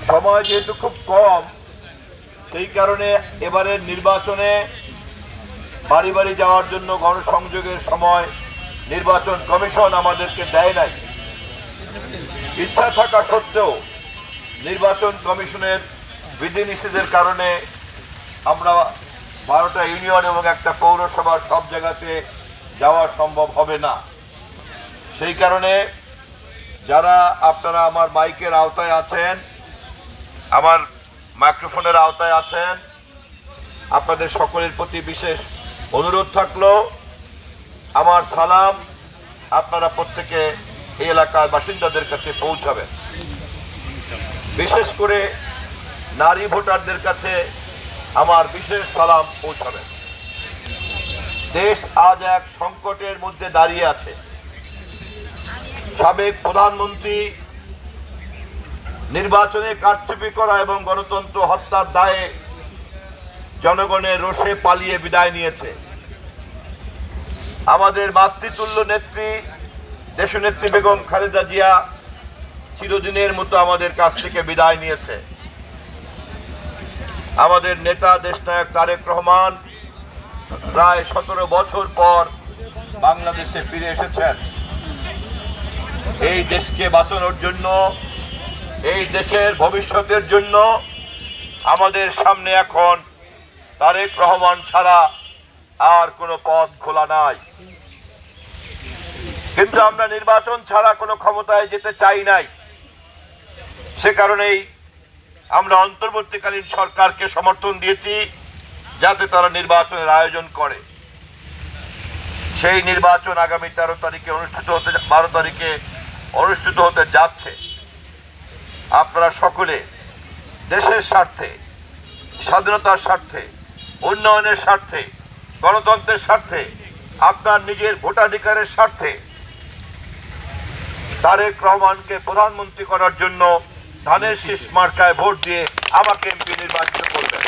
সময় যেহেতু খুব কম, সেই কারণে এবারের নির্বাচনে বাড়ি বাড়ি যাওয়ার জন্য গণসংযোগের সময় নির্বাচন কমিশন আমাদেরকে দেয় নাই। ইচ্ছা থাকা সত্ত্বেও নির্বাচন কমিশনের বিধিনিষেধের কারণে আমরা 12টা ইউনিয়ন এবং একটা পৌরসভার সব জায়গাতে যাওয়া সম্ভব হবে না। সেই কারণে যারা আপনারা আমার মাইকের আওতায় আছেন, আমার মাইক্রোফোনের আওতায় আছেন, আপনাদের সকলের প্রতি বিশেষ অনুরোধ থাকলো আমার সালাম আপনারা প্রত্যেকে এই এলাকার বাসিন্দাদের কাছে পৌঁছাবেন। বিশেষ করে নারী ভোটারদের কাছে আমার বিশেষ সালাম পৌঁছাবেন। দেশ আজ এক সংকটের মধ্যে দাঁড়িয়ে আছে। সাবেক প্রধানমন্ত্রী নির্বাচনে কারচুপি করা এবং গণতন্ত্র হত্যার দায়ে জনগণের রোষে পালিয়ে বিদায় নিয়েছে। আমাদের মাতৃতুল্য নেত্রী দেশনেত্রী বেগম খালেদা জিয়া চিরদিনের মতো আমাদের কাছ থেকে বিদায় নিয়েছে। আমাদের নেতা দেশনায়ক তারেক রহমান প্রায় 17 বছর পর বাংলাদেশে ফিরে এসেছেন। এই দেশকে বাঁচানোর জন্য, এই দেশের ভবিষ্যতের জন্য আমাদের সামনে এখন তারেক রহমান ছাড়া আর কোনো পথ খোলা নাই। কিন্তু আমরা নির্বাচন ছাড়া কোনো ক্ষমতায় যেতে চাই নাই। সে কারণেই আমরা অন্তর্বর্তীকালীন সরকারকে সমর্থন দিয়েছি যাতে তারা নির্বাচনের আয়োজন করে। সেই নির্বাচন আগামী 12 তারিখে অনুষ্ঠিত হতে যাচ্ছে। আপনারা সকলে দেশের স্বার্থে, স্বাধীনতার স্বার্থে, উন্নয়নের স্বার্থে, গণতন্ত্রের স্বার্থে, আপনার নিজের ভোটাধিকারের স্বার্থে তারেক রহমানকে প্রধানমন্ত্রী করার জন্য ধানের শীষ মার্কায় ভোট দিয়ে আমাকে এমপি নির্বাচিত করবেন।